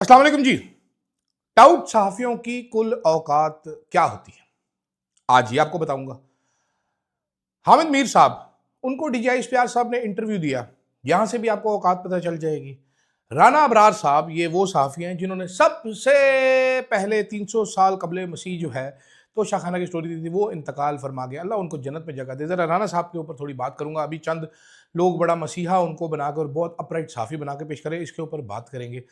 अस्सलाम वालेकुम जी। टाउट सहाफ़ियों की कुल औकात क्या होती है? आज ही आपको बताऊँगा। हामिद मीर साहब, उनको डीजीआई इश्तियाक साहब ने इंटरव्यू दिया। यहाँ से भी आपको औकात पता चल जाएगी। राना अबरार साहब, ये वो सहाफ़ी हैं जिन्होंने सबसे पहले 300 साल क़ब्ले मसीह जो है, तोशा खाना की स्टोरी दी थी, वो इंतकाल फ़रमा गया। अल्लाह उनको जन्नत में जगह दे। ज़रा राना साहब के ऊपर थोड़ी बात करूँगा। अभी चंद लोग बड़ा मसीहा उनको बनाकर बहुत अपराइट सहाफ़ी बना के पेश करें, इसके ऊपर बात करेंगे।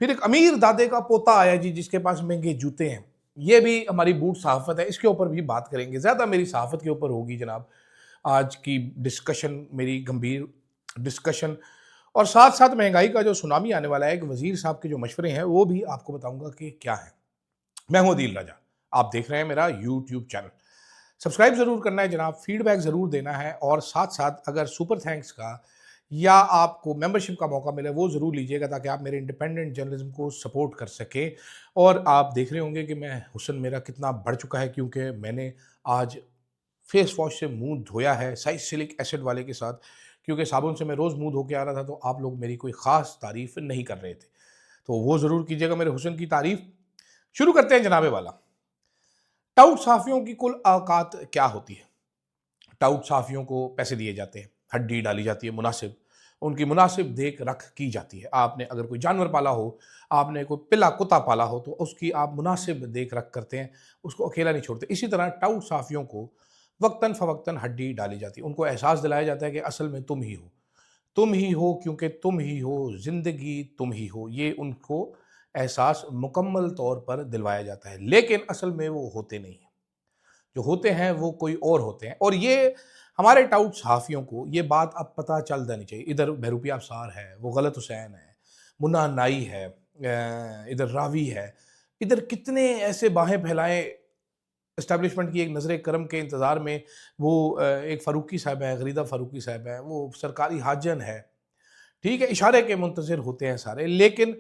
फिर एक अमीर दादे का पोता आया जी, जिसके पास महंगे जूते हैं। ये भी हमारी बूट सहाफ़त है, इसके ऊपर भी बात करेंगे। ज़्यादा मेरी सहाफ़त के ऊपर होगी जनाब आज की डिस्कशन, मेरी गंभीर डिस्कशन। और साथ साथ महंगाई का जो सुनामी आने वाला है, एक वजीर साहब के जो मशवरे हैं, वो भी आपको बताऊंगा कि क्या है। मैं हूं अदील राजा, आप देख रहे हैं मेरा यूट्यूब चैनल। सब्सक्राइब जरूर करना है जनाब, फीडबैक जरूर देना है, और साथ साथ अगर सुपर थैंक्स का या आपको मेंबरशिप का मौका मिले वो ज़रूर लीजिएगा, ताकि आप मेरे इंडिपेंडेंट जर्नलिज्म को सपोर्ट कर सकें। और आप देख रहे होंगे कि मैं हुस्न मेरा कितना बढ़ चुका है, क्योंकि मैंने आज फेस वॉश से मुंह धोया है, साइसिलिक एसिड वाले के साथ। क्योंकि साबुन से मैं रोज़ मुंह धो के आ रहा था, तो आप लोग मेरी कोई ख़ास तारीफ़ नहीं कर रहे थे, तो वो ज़रूर कीजिएगा मेरे हुस्न की तारीफ़। शुरू करते हैं जनाबे वाला। टाउट सहाफ़ियों की कुल औकात क्या होती है? टाउट सहाफ़ियों को पैसे दिए जाते हैं, हड्डी डाली जाती है मुनासिब, उनकी मुनासिब देख रख की जाती है। आपने अगर कोई जानवर पाला हो, आपने कोई पिल्ला कुत्ता पाला हो, तो उसकी आप मुनासिब देख रख करते हैं, उसको अकेला नहीं छोड़ते। इसी तरह टाउट सहाफ़ियों को वक्तन फ़वक्तन हड्डी डाली जाती है, उनको एहसास दिलाया जाता है कि असल में तुम ही हो। तुम ही हो, क्योंकि तुम ही हो, ज़िंदगी तुम ही हो। ये उनको एहसास मुकम्मल तौर पर दिलवाया जाता है, लेकिन असल में वो होते नहीं हैं। जो होते हैं वो कोई और होते हैं, और ये हमारे टाउट सहाफ़ियों को ये बात अब पता चल जानी चाहिए। इधर बहरूपी अफ़सार है, वो गलत हुसैन है, मुन्ना नाई है, इधर रावी है, इधर कितने ऐसे बाहें फैलाएँ एस्टेब्लिशमेंट की एक नज़र करम के इंतज़ार में। वो एक फ़ारूकी साहब है, गरीदा फ़ारूकी साहब है, वो सरकारी हाजन है, ठीक है, इशारे के मुंतज़िर होते हैं सारे। लेकिन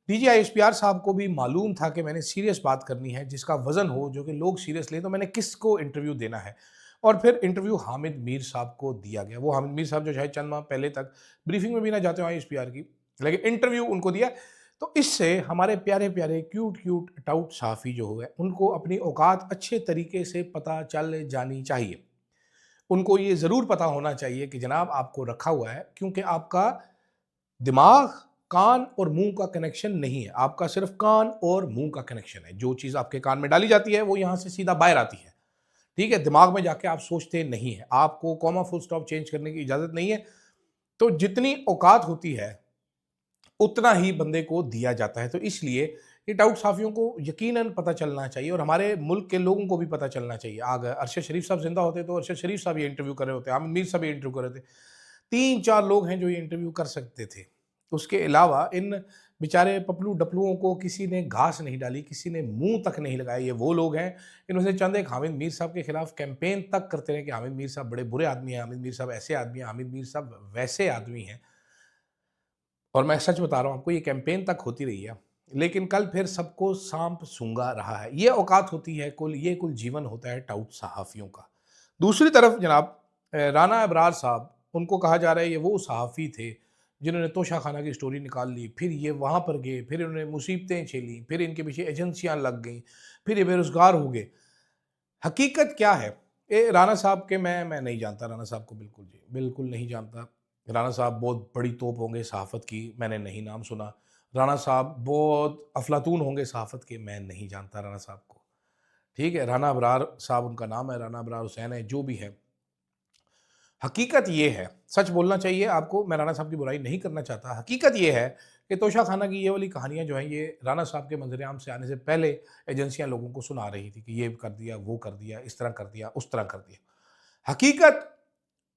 डीजीआई एसपीआर साहब को भी मालूम था कि मैंने सीरियस बात करनी है, जिसका वज़न हो, जो कि लोग सीरियस लें, तो मैंने किसको इंटरव्यू देना है। और फिर इंटरव्यू हामिद मीर साहब को दिया गया। वो हामिद मीर साहब जो शायद चंद माह पहले तक ब्रीफिंग में भी ना जाते हों एसपीआर की, लेकिन इंटरव्यू उनको दिया। तो इससे हमारे प्यारे-प्यारे, क्यूट-क्यूट टाउट सहाफ़ी जो हुए, उनको अपनी औकात अच्छे तरीके से पता चल जानी चाहिए। उनको ये ज़रूर पता होना चाहिए कि जनाब आपको रखा हुआ है, क्योंकि आपका दिमाग, कान और मुंह का कनेक्शन नहीं है, आपका सिर्फ कान और मुंह का कनेक्शन है। जो चीज़ आपके कान में डाली जाती है, वो यहाँ से सीधा बाहर आती है, ठीक है? दिमाग में जाके आप सोचते नहीं हैं, आपको कॉमा फुल स्टॉप चेंज करने की इजाज़त नहीं है। तो जितनी औकात होती है, उतना ही बंदे को दिया जाता है। तो इसलिए ये टाउट साफ़ियों को यकीनन पता चलना चाहिए, और हमारे मुल्क के लोगों को भी पता चलना चाहिए। अगर अरशद शरीफ साहब ज़िंदा होते, तो अरशद शरीफ साहब ये इंटरव्यू कर रहे होते, आमिर मीर साहब ये इंटरव्यू कर रहे थे। 3-4 लोग हैं जो ये इंटरव्यू कर सकते थे। उसके अलावा इन बेचारे पपलू-डपलुओं को किसी ने घास नहीं डाली, किसी ने मुँह तक नहीं लगाया। ये वो लोग हैं, इनमें से चंद एक हामिद मीर साहब के खिलाफ कैंपेन तक करते रहे कि हामिद मीर साहब बड़े बुरे आदमी हैं, हामिद मीर साहब ऐसे आदमी हैं, हामिद मीर साहब वैसे आदमी हैं। और मैं सच बता रहा हूँ आपको, ये कैंपेन तक होती रही है। लेकिन कल फिर सबको साँप सूँघा रहा है। ये औकात होती है कुल, ये कुल जीवन होता है टाउट सहाफ़ियों का। दूसरी तरफ जनाब राना अबरार साहब, उनको कहा जा रहा है ये वो सहाफ़ी थे जिन्होंने तोशा खाना की स्टोरी निकाल ली, फिर ये वहाँ पर गए, फिर इन्होंने मुसीबतें झेली, फिर इनके पीछे एजेंसियाँ लग गईं, फिर ये बेरोज़गार हो गए। हकीकत क्या है? राना साहब के मैं नहीं जानता राना साहब को, बिल्कुल जी, बिल्कुल नहीं जानता। राना साहब बहुत बड़ी तोप होंगे सहाफ़त की, मैंने नहीं नाम सुना। राना साहब बहुत अफ़लातून होंगे सहाफ़त के, मैं नहीं जानता राना साहब को। ठीक है? राना अबरार साहब उनका नाम है, राना अबरार हुसैन है, जो भी है। हकीकत ये है, सच बोलना चाहिए आपको, मैं राना साहब की बुराई नहीं करना चाहता। हकीकत ये है कि तोशा खाना की ये वाली कहानियाँ जो हैं, ये राना साहब के मंज़र-ए-आम से आने से पहले एजेंसियाँ लोगों को सुना रही थी कि ये कर दिया, वो कर दिया, इस तरह कर दिया, उस तरह कर दिया। हकीकत,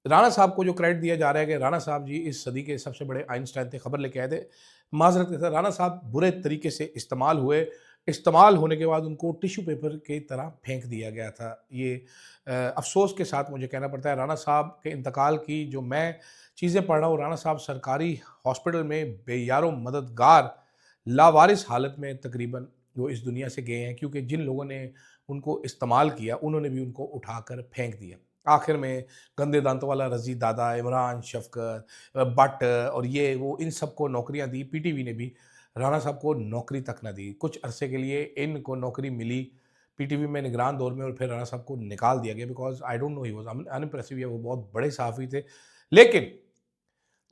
राना साहब को जो क्रेडिट दिया जा रहा है कि राना साहब जी इस सदी के सबसे बड़े आइंस्टाइन थे, खबर लेके आए थे। माज़रत के साथ राना साहब बुरे तरीके से इस्तेमाल हुए। इस्तेमाल होने के बाद उनको टिश्यू पेपर की तरह फेंक दिया गया था। ये अफ़सोस के साथ मुझे कहना पड़ता है। राना साहब के इंतकाल की जो मैं चीज़ें पढ़ रहा हूँ, राना साहब सरकारी हॉस्पिटल में बेयारो मददगार, लावारिस हालत में तकरीबन वो इस दुनिया से गए हैं, क्योंकि जिन लोगों ने उनको इस्तेमाल किया, उन्होंने भी उनको उठाकर फेंक दिया। आखिर में गंदे दांतों वाला रज़ी दादा, इमरान, शफ़क़त, भट्ट और ये वो, इन सबको नौकरियाँ दी, पीटीवी ने भी। राणा साहब को नौकरी तक ना दी। कुछ अरसे के लिए इनको नौकरी मिली पीटीवी में निगरान दौर में, और फिर राणा साहब को निकाल दिया गया because I don't know he was unimpressive, या वो बहुत बड़े सहाफ़ी थे। लेकिन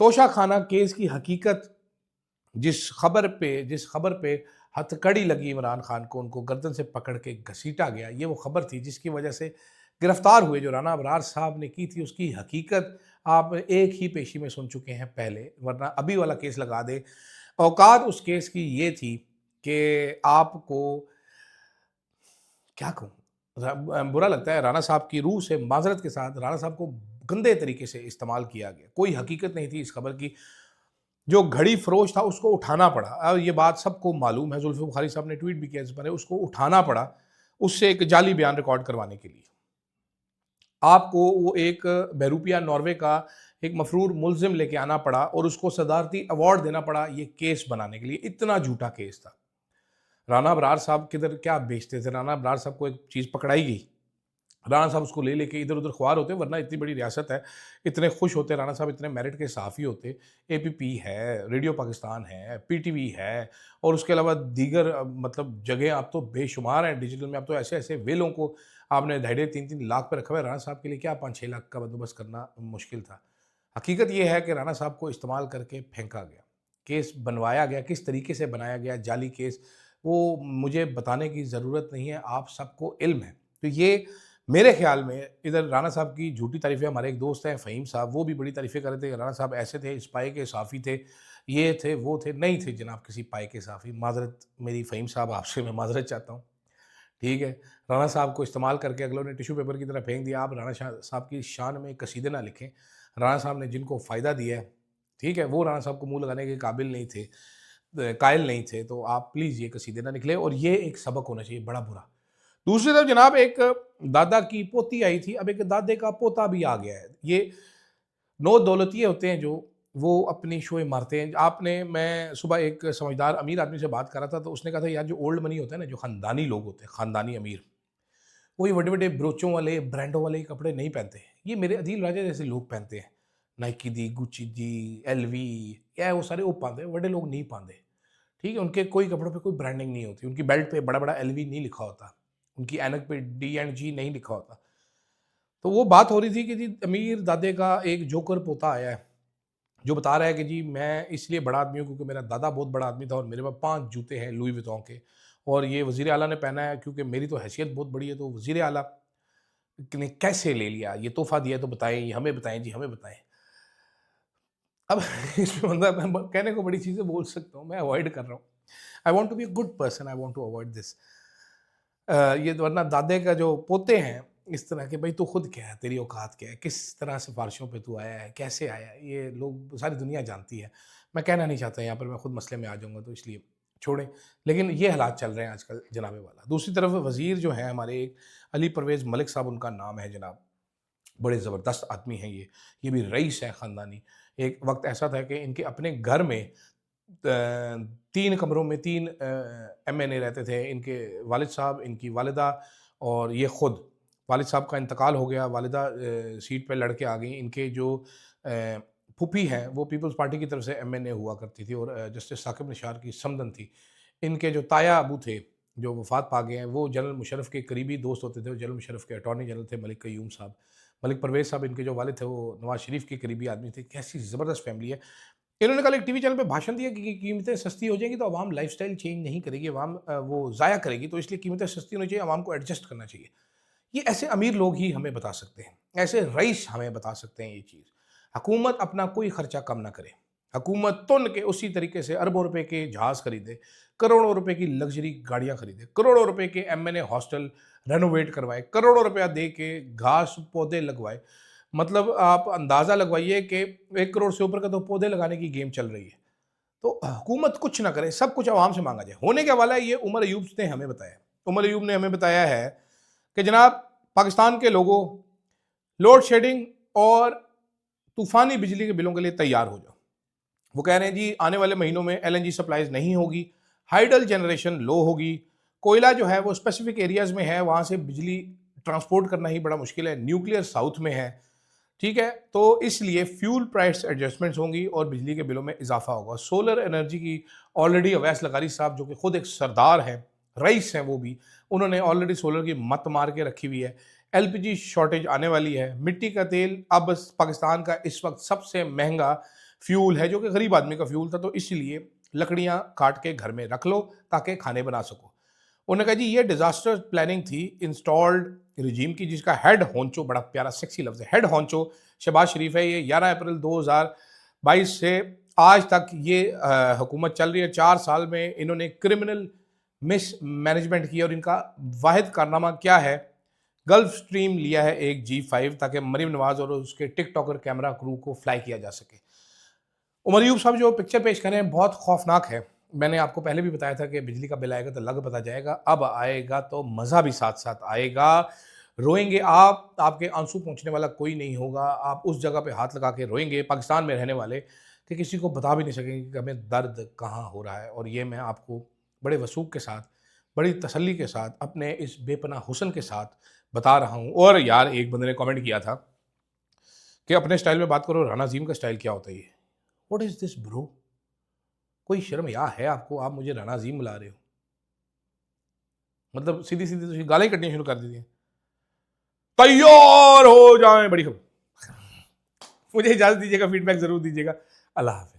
तोशाखाना केस की हकीकत, जिस खबर पे हथकड़ी लगी इमरान खान को, उनको गर्दन से पकड़ के घसीटा गया, ये वो खबर थी जिसकी वजह से गिरफ्तार हुए जो राणा अबरार साहब ने की थी, उसकी हकीकत आप एक ही पेशी में सुन चुके हैं पहले, वरना अभी वाला केस लगा दे। औकात उस केस की ये थी कि आपको क्या कहूँ, बुरा लगता है, राणा साहब की रूह से माजरत के साथ राणा साहब को गंदे तरीके से इस्तेमाल किया गया। कोई हकीकत नहीं थी इस खबर की। जो घड़ी फरोश था उसको उठाना पड़ा, और ये बात सबको मालूम है, जुल्फ़िकार बुखारी साहब ने ट्वीट भी किया इस पर, उसको उठाना पड़ा उससे एक जाली बयान रिकॉर्ड करवाने के लिए। आपको वो एक बहरूपिया नॉर्वे का एक मफरूर मुलजिम लेके आना पड़ा और उसको सदारती अवार्ड देना पड़ा ये केस बनाने के लिए। इतना झूठा केस था। राणा अबरार साहब किधर क्या बेचते थे, राणा अबरार साहब को एक चीज़ पकड़ाई गई, राणा साहब उसको ले लेके इधर उधर ख्वार होते, वरना इतनी बड़ी रियासत है, इतने खुश होते राणा साहब, इतने मेरिट के सहाफ़ी होते। एपीपी है, रेडियो पाकिस्तान है, पीटीवी है, और उसके अलावा दीगर मतलब जगह आप तो बेशुमार हैं डिजिटल में। आप तो ऐसे ऐसे वेलों को आपने 2.5-3 लाख पे रखा हुआ है। राणा साहब के लिए क्या 5-6 लाख का बंदोबस्त करना मुश्किल था। हकीकत ये है कि राणा साहब को इस्तेमाल करके फेंका गया, केस बनवाया गया, किस तरीके से बनाया गया जाली केस, वो मुझे बताने की ज़रूरत नहीं है, आप सबको इल्म है। तो ये मेरे ख्याल में इधर राणा साहब की झूठी तारीफ़ें, हमारे एक दोस्त हैं फ़हीम साहब, वो भी बड़ी तारीफ़ें कर रहे थे कि राणा साहब ऐसे थे, इस पाए के सहाफ़ी थे, ये थे, वो थे। नहीं थे जनाब किसी पाए के सहाफ़ी, माज़रत मेरी फ़हीम साहब, आपसे मैं माज़रत चाहता हूँ, ठीक है? राणा साहब को इस्तेमाल करके अगलों ने टिश्यू पेपर की तरह फेंक दिया। आप राणा शाह साहब की शान में कसीदे ना लिखें। राणा साहब ने जिनको फ़ायदा दिया है, ठीक है? वो राणा साहब को मुँह लगाने के काबिल नहीं थे, कायल नहीं थे, तो आप प्लीज़ ये कसीदे ना निकलें, और ये एक सबक होना चाहिए बड़ा बुरा। दूसरी तरफ जनाब एक दादा की पोती आई थी, अब एक दादे का पोता भी आ गया है। ये नौ दौलतिये होते हैं जो, वो अपनी शोएं मारते हैं। मैं सुबह एक समझदार अमीर आदमी से बात कर रहा था, तो उसने कहा था यार जो ओल्ड मनी होता है ना, जो ख़ानदानी लोग होते हैं, ख़ानदानी अमीर, वो ये बड़े-बड़े ब्रोचों वाले, ब्रांडों वाले कपड़े नहीं पहनते। ये मेरे अदील राजा जैसे लोग पहनते हैं। नाइकी दी, गुच्ची दी, एलवी, या वो सारे वो पाते हैं, बड़े लोग नहीं पाते। ठीक है? उनके कोई कपड़ों पे कोई ब्रांडिंग नहीं होती, उनकी बेल्ट पे बड़ा-बड़ा एलवी नहीं लिखा होता, उनकी ऐनक पे डी एंड जी नहीं लिखा होता। तो वो बात हो रही थी कि जी अमीर दादे का एक जोकर पोता आया है, जो बता रहा है कि जी मैं इसलिए बड़ा आदमी हूँ क्योंकि मेरा दादा बहुत बड़ा आदमी था और मेरे पास 5 जूते हैं लुई वितौं के, और ये वज़ीर आला ने पहना है क्योंकि मेरी तो हैसियत बहुत बड़ी है। तो वज़ीर आला ने कैसे ले लिया? ये तोहफ़ा दिया है तो बताएँ, ये हमें बताएँ जी, हमें बताएँ। अब इसमें मतलब मैं कहने को बड़ी चीज़ें बोल सकता हूँ, मैं अवॉइड कर रहा हूँ। I want to be a good person, I want to avoid this. ये वरना दादे का जो पोते हैं इस तरह के, भाई तू खुद क्या है, तेरी औकात क्या है, किस तरह सिफारिशों पे तू आया है, कैसे आया है, ये लोग सारी दुनिया जानती है। मैं कहना नहीं चाहता यहाँ पर, मैं खुद मसले में आ जाऊँगा, तो इसलिए छोड़ें। लेकिन ये हालात चल रहे हैं आजकल जनाब वाला। दूसरी तरफ वज़ीर जो हैं हमारे, एक अली परवेज़ मलिक साहब उनका नाम है जनाब, बड़े ज़बरदस्त आदमी हैं ये भी रईस हैं ख़ानदानी। एक वक़्त ऐसा था कि इनके अपने घर में 3 कमरों में 3 एमएनए रहते थे, इनके वालिद साहब, इनकी वालिदा और ये खुद। वालिद साहब का इंतकाल हो गया, वालिदा सीट पे लड़ के आ गईं। इनके जो फूफी हैं वो पीपल्स पार्टी की तरफ से एमएनए हुआ करती थी, और जस्टिस साकिब निशार की समधन थी। इनके जो ताया अबू थे, जो वफ़ात पा गए हैं, वो जनरल मुशर्रफ के करीबी दोस्त होते थे, वो जनरल मुशर्रफ के अटॉर्नी जनरल थे मलिक क़य्यूम साहब। मलिक परवेज़ साहब इनके जो वालिद थे वो नवाज़ शरीफ के करीबी आदमी थे। कैसी ज़बरदस्त फैमिली है। इन्होंने कल एक टीवी चैनल पे भाषण दिया कि कीमतें सस्ती हो जाएँगी तो अवाम लाइफ़स्टाइल चेंज नहीं करेगी, अवाम वो ज़ाया करेगी, तो इसलिए कीमतें सस्ती होनी चाहिए, अवाम को एडजस्ट करना चाहिए। ये ऐसे अमीर लोग ही हमें बता सकते हैं, ऐसे रईस हमें बता सकते हैं ये चीज़। हुकूमत अपना कोई खर्चा कम ना करे। हुकूमत तुन के उसी तरीके से अरबों रुपए के जहाज़ खरीदे, करोड़ों रुपए की लग्ज़री गाड़ियाँ खरीदे, करोड़ों रुपए के एमएनए हॉस्टल रेनोवेट करवाए, करोड़ों रुपया दे के घास पौधे लगवाए। मतलब आप अंदाज़ा लगवाइए कि 1 करोड़ से ऊपर का तो पौधे लगाने की गेम चल रही है। तो हुकूमत कुछ ना करे, सब कुछ अवाम से माँगा जाए। होने क्या वाला है ये उमर अयूब ने हमें बताया। उमर अयूब ने हमें बताया है कि जनाब पाकिस्तान के लोगों, लोड शेडिंग और तूफ़ानी बिजली के बिलों के लिए तैयार हो जाओ। वो कह रहे हैं जी आने वाले महीनों में एलएनजी सप्लाईज़ नहीं होगी, हाइडल जनरेशन लो होगी, कोयला जो है वो स्पेसिफिक एरियाज़ में है, वहाँ से बिजली ट्रांसपोर्ट करना ही बड़ा मुश्किल है, न्यूक्लियर साउथ में है, ठीक है? तो इसलिए फ्यूल प्राइस एडजस्टमेंट्स होंगी और बिजली के बिलों में इजाफा होगा। सोलर एनर्जी की ऑलरेडी अवैस लगारी साहब जो कि खुद एक सरदार हैं, रईस हैं, वो भी उन्होंने ऑलरेडी सोलर की मत मार के रखी हुई है। एलपीजी शॉर्टेज आने वाली है। मिट्टी का तेल अब पाकिस्तान का इस वक्त सबसे महंगा फ्यूल है, जो कि गरीब आदमी का फ्यूल था, तो इसलिए लकड़ियां काट के घर में रख लो ताकि खाने बना सको। उन्होंने कहा जी ये डिजास्टर प्लानिंग थी इंस्टॉल्ड रिजीम की, जिसका हेड होंचो, बड़ा प्यारा सेक्सी लफ्ज है, हेड होंचो शहबाज शरीफ है। ये 11 अप्रैल 2022 से आज तक ये हुकूमत चल रही है। 4 साल में इन्होंने क्रिमिनल मिस मैनेजमेंट किया और इनका वाहिद कारनामा क्या है, गल्फ स्ट्रीम लिया है एक G5 ताकि मरीम नवाज और उसके टिकटॉकर कैमरा क्रू को फ्लाई किया जा सके। उमर यूब साहब जो पिक्चर पेश कर रहे हैं बहुत खौफनाक है। मैंने आपको पहले भी बताया था कि बिजली का बिल आएगा तो लग पता जाएगा, अब आएगा तो मज़ा भी साथ साथ आएगा। रोएंगे आप, आपके आंसू पहुंचने वाला कोई नहीं होगा, आप उस जगह पे हाथ लगा के रोएंगे पाकिस्तान में रहने वाले कि किसी को बता भी नहीं सकेंगे कि हमें दर्द कहाँ हो रहा है। और ये मैं आपको बड़े वसूख के साथ, बड़ी तसल्ली के साथ, अपने इस बेपनाह हुस्न के साथ बता रहा हूँ। और यार एक बंदे ने कमेंट किया था कि अपने स्टाइल में बात करो, राना अजीम का स्टाइल क्या होता है ये, व्हाट इज दिस ब्रो, कोई शर्म या है आपको, आप मुझे राना अजीम बुला रहे हो, मतलब सीधी सीधी तो गालें कटनी शुरू कर दी हैं। तैयार हो जाएं, बड़ी खबर। मुझे इजाजत दीजिएगा, फीडबैक जरूर दीजिएगा। अल्लाह हाफिज़।